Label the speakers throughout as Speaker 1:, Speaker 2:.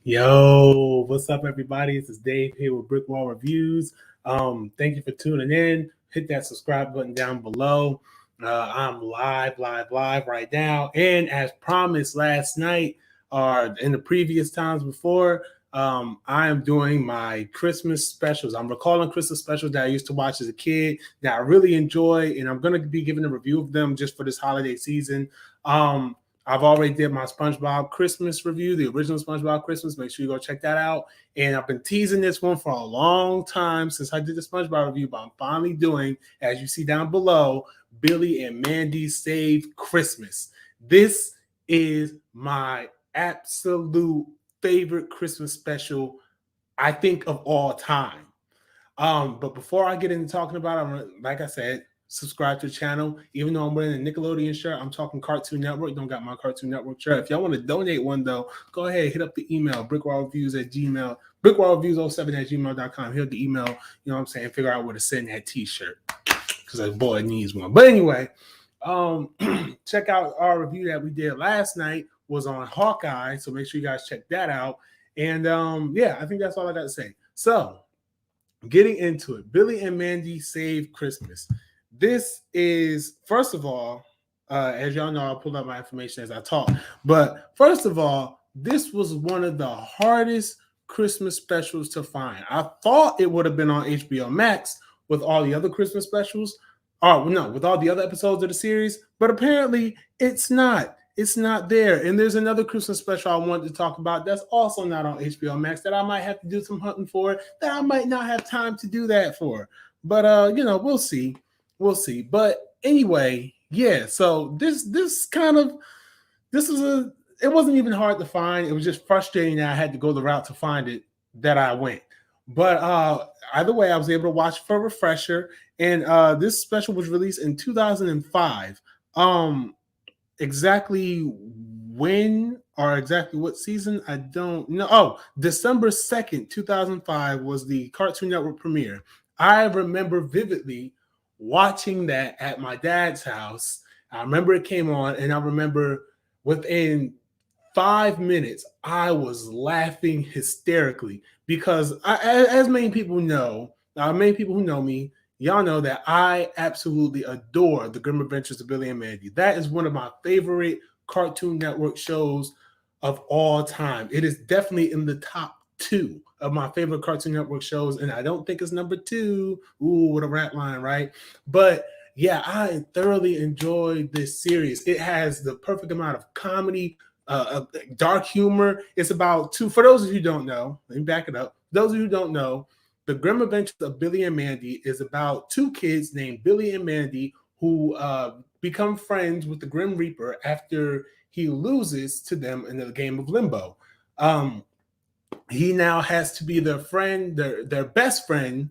Speaker 1: Yo, what's up, everybody? This is Dave here with BrickWall Reviews. Thank you for tuning in. Hit that subscribe button down below. I'm live right now. And as promised last night or in the previous times before, I am doing my Christmas specials. I'm recalling Christmas specials that I used to watch as a kid that I really enjoy, and I'm going to be giving a review of them just for this holiday season. I've already did my SpongeBob Christmas review, the original SpongeBob Christmas. Make sure you go check that out. And I've been teasing this one for a long time since I did the SpongeBob review, but I'm finally doing, as you see down below, Billy and Mandy Save Christmas. This is my absolute favorite Christmas special, I think, of all time. But before I get into talking about it, like I said, subscribe to the channel. Even though I'm wearing a Nickelodeon shirt, I'm talking Cartoon Network. Don't got my Cartoon Network shirt. If y'all want to donate one, though, go ahead, hit up the email, brickwallreviews@gmail, brickwallreviews07@gmail.com. Hit the email, you know what I'm saying, figure out where to send that t-shirt because that boy needs one. But anyway, check out our review that we did last night was on Hawkeye, so make sure you guys check that out. And yeah, I think that's all I got to say. So getting into it, Billy and Mandy Save Christmas. This is, first of all, as y'all know, I'll pull up my information as I talk. But first of all, this was one of the hardest Christmas specials to find. I thought it would have been on HBO Max with all the other Christmas specials. Oh, no, with all the other episodes of the series. But apparently it's not. It's not there. And there's another Christmas special I wanted to talk about that's also not on HBO Max that I might have to do some hunting for, that I might not have time to do that for. But you know, we'll see. We'll see. But anyway, yeah, so this it wasn't even hard to find. It was just frustrating that I had to go the route to find it that I went. But either way, I was able to watch for a refresher. And this special was released in 2005. Exactly when or exactly what season, I don't know. Oh, December 2nd, 2005 was the Cartoon Network premiere. I remember vividly watching that at my dad's house. I remember it came on, and I remember within 5 minutes, I was laughing hysterically because, as many people know, many people who know me, y'all know that I absolutely adore The Grim Adventures of Billy and Mandy. That is one of my favorite Cartoon Network shows of all time. It is definitely in the top 2 of my favorite Cartoon Network shows, and I don't think it's number 2. Ooh, what a rap line, right? But yeah, I thoroughly enjoyed this series. It has the perfect amount of comedy, dark humor. It's about for those of you who don't know, let me back it up. Those of you who don't know, The Grim Adventures of Billy and Mandy is about 2 kids named Billy and Mandy who become friends with the Grim Reaper after he loses to them in the game of Limbo. He now has to be their friend, their best friend,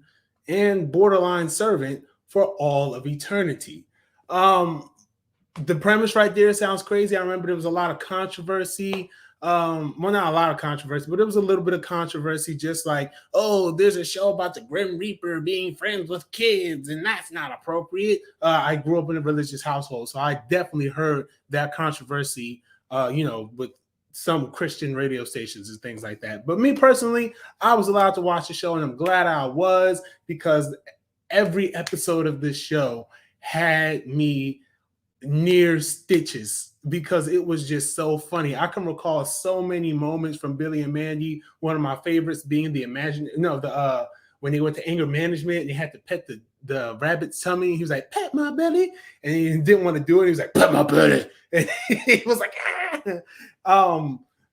Speaker 1: and borderline servant for all of eternity. The premise right there sounds crazy. I remember there was a lot of controversy. Well, not a lot of controversy, but it was a little bit of controversy, just like, oh, there's a show about the Grim Reaper being friends with kids, and that's not appropriate. I grew up in a religious household, so I definitely heard that controversy, with some Christian radio stations and things like that. But me personally, I was allowed to watch the show, and I'm glad I was, because every episode of this show had me near stitches because it was just so funny. I can recall so many moments from Billy and Mandy. One of my favorites being when they went to anger management and they had to pet the rabbit's tummy. He was like, "Pet my belly," and he didn't want to do it. He was like, "Pet my belly," and he was like, ah.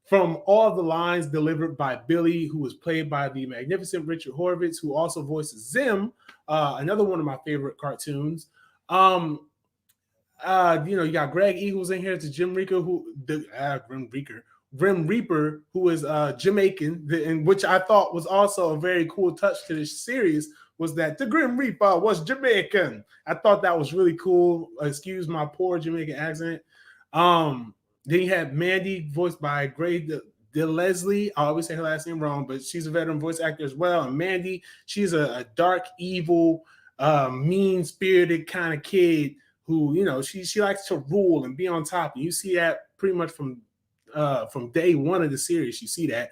Speaker 1: From all the lines delivered by Billy, who was played by the magnificent Richard Horvitz, who also voices Zim, another one of my favorite cartoons. You got Greg Eagles in here. It's Grim Reaper, Grim Reaper, who is Jamaican, and which I thought was also a very cool touch to this series, was that the Grim Reaper was Jamaican. I thought that was really cool. Excuse my poor Jamaican accent. Then you had Mandy, voiced by Gray Leslie. I always say her last name wrong, but she's a veteran voice actor as well. And Mandy, she's a dark, evil, mean-spirited kind of kid who, she likes to rule and be on top. And you see that pretty much from day one of the series. You see that.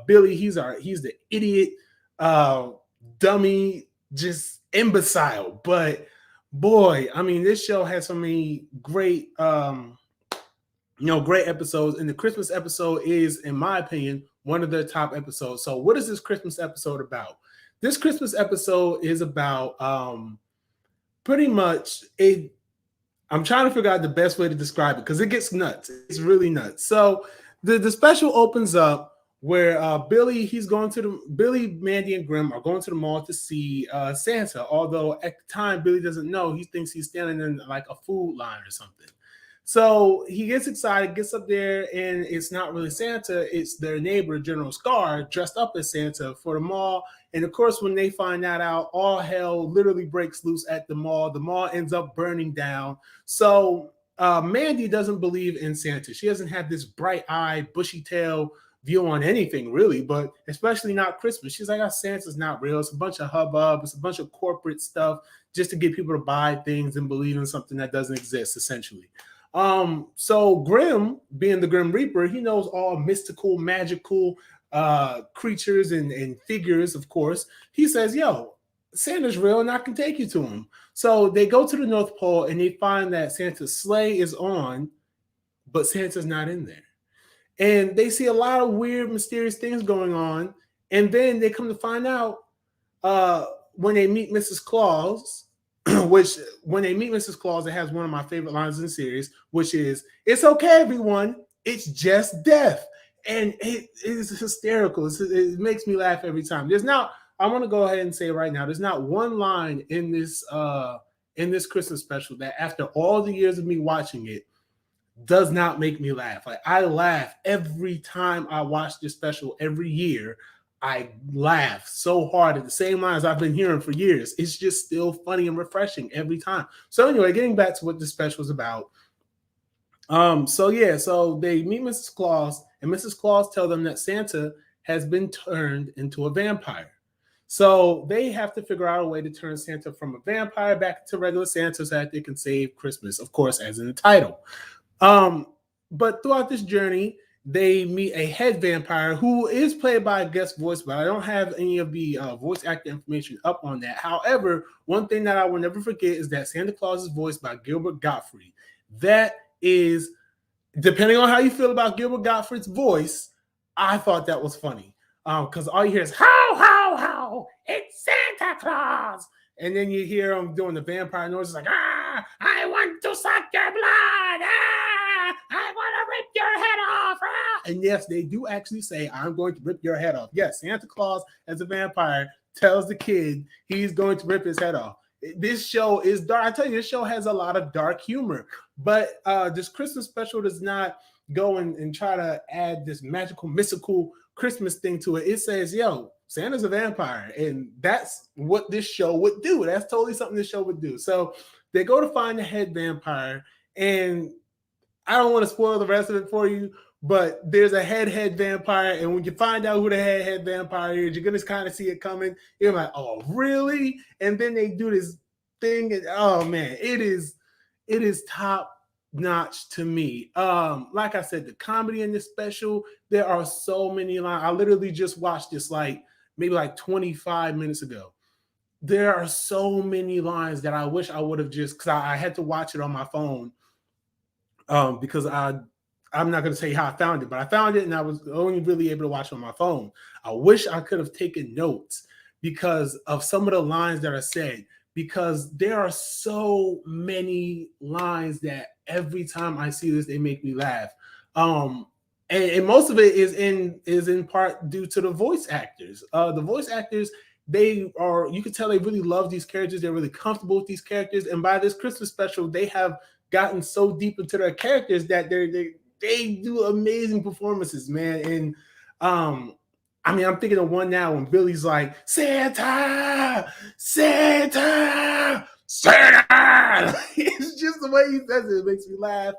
Speaker 1: Billy, he's the idiot, uh, dummy, just imbecile. But boy, I mean, this show has so many great great episodes. And the Christmas episode is, in my opinion, one of their top episodes. So, what is this Christmas episode about? This Christmas episode is about pretty much a. I'm trying to figure out the best way to describe it because it gets nuts. It's really nuts. So, the special opens up where Billy, Mandy, and Grim are going to the mall to see Santa. Although at the time Billy doesn't know, he thinks he's standing in like a food line or something. So he gets excited, gets up there, and it's not really Santa. It's their neighbor, General Scar, dressed up as Santa for the mall. And of course, when they find that out, all hell literally breaks loose at the mall. The mall ends up burning down. So Mandy doesn't believe in Santa. She doesn't have this bright-eyed, bushy-tailed view on anything, really, but especially not Christmas. She's like, oh, Santa's not real. It's a bunch of hubbub. It's a bunch of corporate stuff just to get people to buy things and believe in something that doesn't exist, essentially. So Grim, being the Grim Reaper, he knows all mystical, magical creatures and figures, of course. He says, yo, Santa's real and I can take you to him. So they go to the North Pole and they find that Santa's sleigh is on, but Santa's not in there. And they see a lot of weird, mysterious things going on. And then they come to find out when they meet Mrs. Claus, which when they meet Mrs. Claus, it has one of my favorite lines in the series, which is, it's okay, everyone. It's just death. And it is hysterical. It makes me laugh every time. I want to go ahead and say right now, there's not one line in this Christmas special that after all the years of me watching it does not make me laugh. Like, I laugh every time I watch this special every year. I laugh so hard at the same lines I've been hearing for years. It's just still funny and refreshing every time. So anyway, getting back to what this special is about. So they meet Mrs. Claus, and Mrs. Claus tells them that Santa has been turned into a vampire. So they have to figure out a way to turn Santa from a vampire back to regular Santa so that they can save Christmas, of course, as in the title. But throughout this journey, they meet a head vampire who is played by a guest voice, but I don't have any of the voice actor information up on that. However, one thing that I will never forget is that Santa Claus is voiced by Gilbert Gottfried. That is, depending on how you feel about Gilbert Gottfried's voice, I thought that was funny. Because all you hear is, ho, ho, ho, it's Santa Claus. And then you hear him doing the vampire noise, like, I want to suck your blood. I want to rip your head off. And yes, they do actually say, I'm going to rip your head off. Yes, Santa Claus, as a vampire, tells the kid he's going to rip his head off. This show is dark. I tell you, this show has a lot of dark humor. But this Christmas special does not go and try to add this magical, mystical Christmas thing to it. It says, yo, Santa's a vampire. And that's what this show would do. That's totally something this show would do. So they go to find the head vampire. And I don't want to spoil the rest of it for you, but there's a head vampire. And when you find out who the head vampire is, you're going to kind of see it coming. You're like, oh, really? And then they do this thing. And, oh, man, it is top notch to me. Like I said, the comedy in this special, there are so many lines. I literally just watched this maybe 25 minutes ago. There are so many lines that I wish I would have because I had to watch it on my phone because I'm not going to say how I found it, but I found it and I was only really able to watch it on my phone. I wish I could have taken notes because of some of the lines that are said, because there are so many lines that every time I see this, they make me laugh. And most of it is in part due to the voice actors. The voice actors, you can tell they really love these characters. They're really comfortable with these characters. And by this Christmas special, they have gotten so deep into their characters that they do amazing performances, man. And I mean, I'm thinking of one now when Billy's like, Santa, Santa, Santa. It's just the way he says it. It makes me laugh.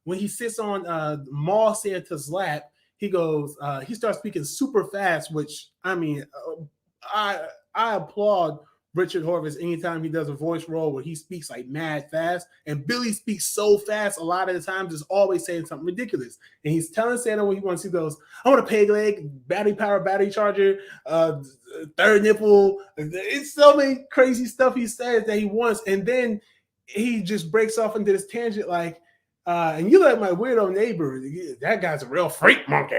Speaker 1: When he sits on Mall Santa's lap, he starts speaking super fast, which, I mean, I applaud Richard Horvitz anytime he does a voice role where he speaks like mad fast, and Billy speaks so fast a lot of the times is always saying something ridiculous. And he's telling Santa what he wants. He goes, "I want a peg leg, battery power, battery charger, third nipple." It's so many crazy stuff he says that he wants, and then he just breaks off into this tangent like, and you like my weirdo neighbor, that guy's a real freak monkey.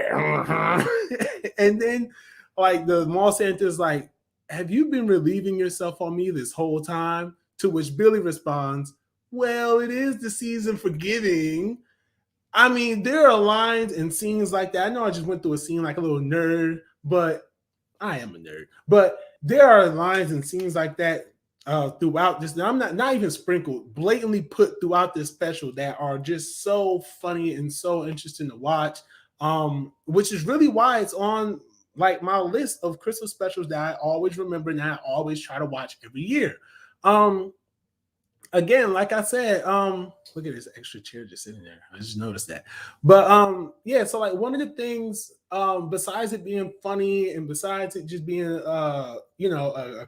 Speaker 1: And then like the mall Santa's like, have you been relieving yourself on me this whole time? To which Billy responds, well, it is the season for giving. I mean, there are lines and scenes like that. I know I just went through a scene like a little nerd, but I am a nerd. But there are lines and scenes like that throughout this. I'm not even sprinkled, blatantly put throughout this special that are just so funny and so interesting to watch. Which is really why it's on like my list of Christmas specials that I always remember and I always try to watch every year. Again, like I said, look at this extra chair just sitting there. I just noticed that. But yeah, so like one of the things, besides it being funny and besides it just being a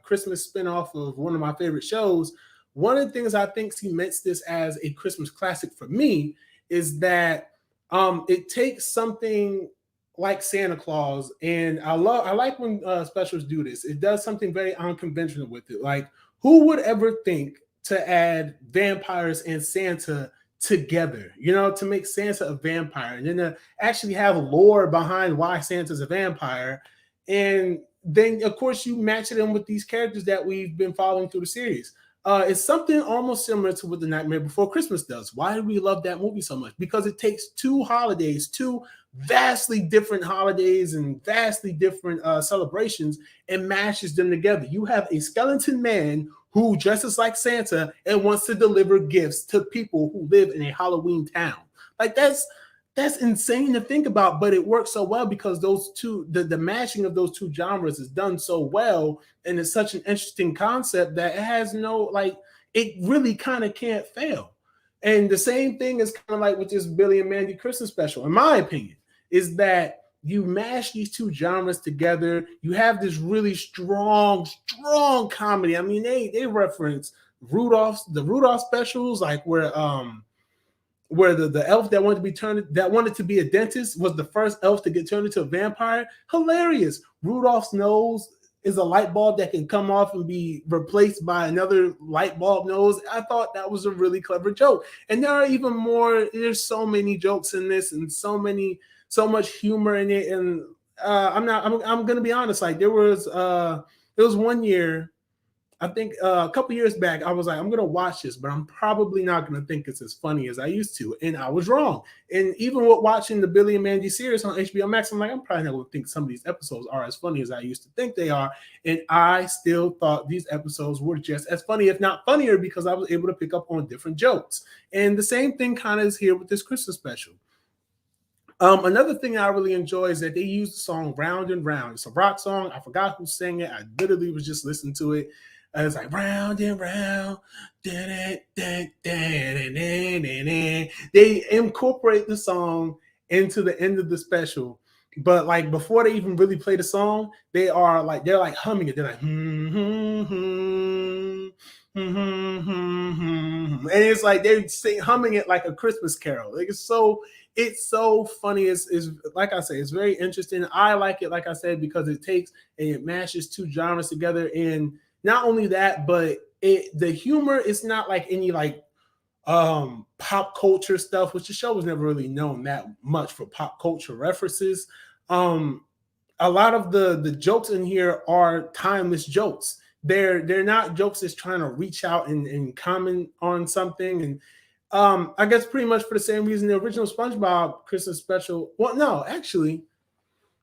Speaker 1: Christmas spinoff of one of my favorite shows, one of the things I think cements this as a Christmas classic for me is that it takes something like Santa Claus, and I like when specials do this. It does something very unconventional with it. Like, who would ever think to add vampires and Santa together, to make Santa a vampire and then to actually have lore behind why Santa's a vampire. And then, of course, you match it in with these characters that we've been following through the series. It's something almost similar to what The Nightmare Before Christmas does. Why do we love that movie so much? Because it takes two holidays, two vastly different holidays and vastly different celebrations, and mashes them together. You have a skeleton man who dresses like Santa and wants to deliver gifts to people who live in a Halloween town. Like that's insane to think about, but it works so well because those two, the mashing of those two genres is done so well, and it's such an interesting concept that it has it really kind of can't fail. And the same thing is kind of like with this Billy and Mandy Christmas special, in my opinion, is that you mash these two genres together. You have this really strong comedy. I mean, they reference the Rudolph specials, like where the elf that wanted to be a dentist was the first elf to get turned into a vampire. Hilarious. Rudolph's nose is a light bulb that can come off and be replaced by another light bulb nose. I thought that was a really clever joke. And there are even more. There's so many jokes in this and so much humor in it. And I'm gonna be honest. Like there was one year, I think a couple years back, I was like, I'm gonna watch this, but I'm probably not gonna think it's as funny as I used to, and I was wrong. And even with watching the Billy and Mandy series on HBO Max, I'm like, I'm probably not gonna think some of these episodes are as funny as I used to think they are, and I still thought these episodes were just as funny, if not funnier, because I was able to pick up on different jokes. And the same thing kind of is here with this Christmas special. Another thing I really enjoy is that they use the song Round and Round. It's a rock song. I forgot who sang it. I literally was just listening to it. It's like round and round. They incorporate the song into the end of the special. But like before they even really play the song, they're like humming it. They're like, and it's like they're humming it like a Christmas carol. Like it's so funny. It's like I say, it's very interesting. I like it, like I said, because it takes and it mashes two genres together. And not only that, but the humor is not like any pop culture stuff, which the show was never really known that much for pop culture references. A lot of the jokes in here are timeless jokes. They're not jokes that's trying to reach out and comment on something. And I guess pretty much for the same reason the original SpongeBob Christmas special. Well, no, actually,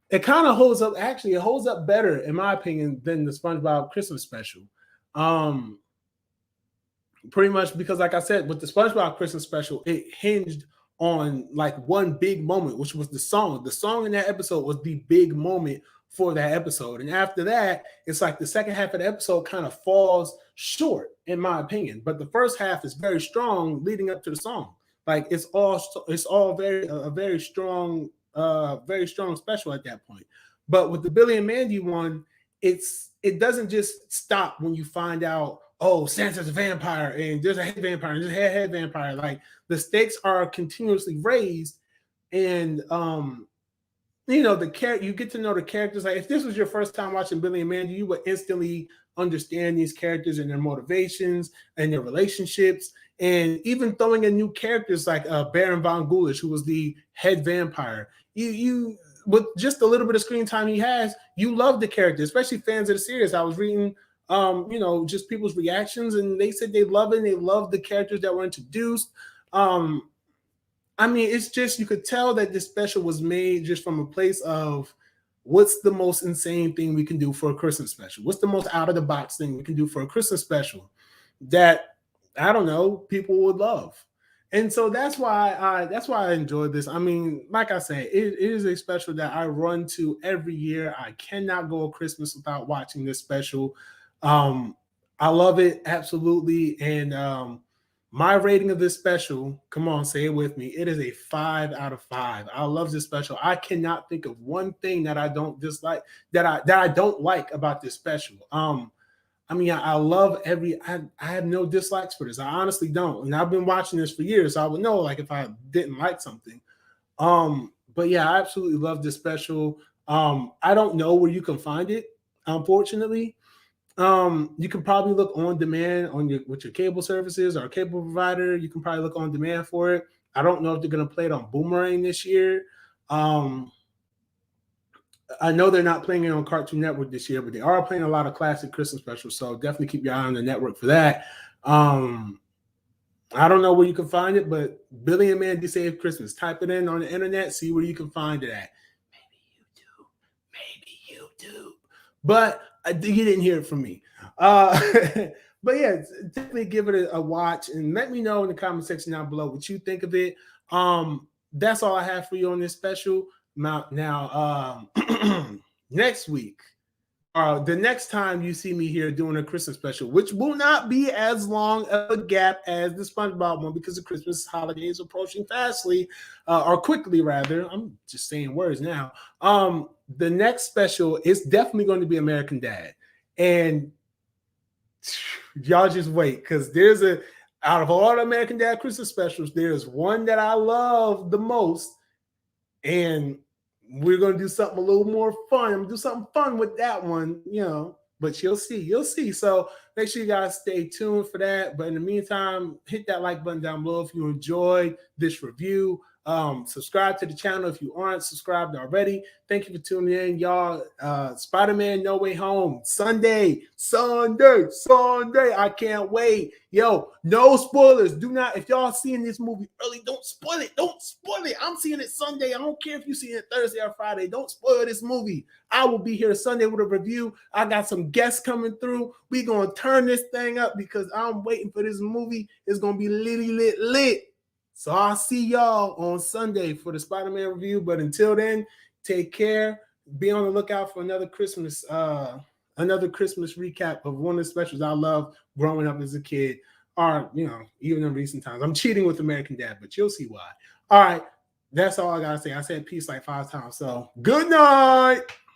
Speaker 1: it kind of holds up. Actually, it holds up better, in my opinion, than the SpongeBob Christmas special. Pretty much because, like I said, with the SpongeBob Christmas special, it hinged on like one big moment, which was the song. The song in that episode was the big moment for that episode. And after that, it's like the second half of the episode kind of falls short, in my opinion. But the first half is very strong leading up to the song. Like it's all very strong special at that point. But with the Billy and Mandy one, it's it doesn't just stop when you find out, oh, Santa's a vampire and there's a head vampire and there's a head vampire. Like the stakes are continuously raised, and the character, you get to know the characters. Like if this was your first time watching Billy and Mandy, you would instantly understand these characters and their motivations and their relationships, and even throwing in new characters like Baron von Gulish, who was the head vampire. You with just a little bit of screen time he has, you love the character, especially fans of the series. I was reading just people's reactions, and they said they love it and they love the characters that were introduced. I mean, it's just, you could tell that this special was made just from a place of what's the most insane thing we can do for a Christmas special? What's the most out of the box thing we can do for a Christmas special that, I don't know, people would love? And so that's why I enjoyed this. I mean, like I said, it is a special that I run to every year. I cannot go a Christmas without watching this special. I love it absolutely, and my rating of this special, come on, say it with me. It is a 5 out of 5. I love this special. I cannot think of one thing that I don't dislike, that I don't like about this special. I mean, I love I have no dislikes for this. I honestly don't. And I've been watching this for years, so I would know like if I didn't like something. But yeah, I absolutely love this special. I don't know where you can find it, unfortunately. You can probably look on demand with your cable services or cable provider. You can probably look on demand for it. I don't know if they're going to play it on Boomerang this year. I know they're not playing it on Cartoon Network this year, but they are playing a lot of classic Christmas specials. So definitely keep your eye on the network for that. I don't know where you can find it, but Billy and Mandy Save Christmas. Type it in on the internet, see where you can find it at. Maybe you do. But you didn't hear it from me. But yeah, definitely give it a watch and let me know in the comment section down below what you think of it. That's all I have for you on this special. Now, next week, the next time you see me here doing a Christmas special, which will not be as long of a gap as the SpongeBob one because the Christmas holiday is approaching fastly, or quickly rather. I'm just saying words now. The next special is definitely going to be American Dad, and y'all just wait, because out of all the American Dad Christmas specials, there's one that I love the most, and we're going to do something a little more fun. I'm going to do something fun with that one, but you'll see. So make sure you guys stay tuned for that. But in the meantime, hit that like button down below if you enjoyed this review. Subscribe to the channel if you aren't subscribed already. Thank you for tuning in, y'all. Spider-Man No Way Home, Sunday. I can't wait. Yo, no spoilers. Do not, if y'all seeing this movie early, don't spoil it. I'm seeing it Sunday. I don't care if you see it Thursday or Friday. Don't spoil this movie. I will be here Sunday with a review. I got some guests coming through. We gonna turn this thing up because I'm waiting for this movie. It's gonna be lit. So I'll see y'all on Sunday for the Spider-Man review. But until then, take care. Be on the lookout for another Christmas recap of one of the specials I love growing up as a kid, or even in recent times. I'm cheating with American Dad, but you'll see why. All right, that's all I gotta say. I said peace like 5 times. So good night.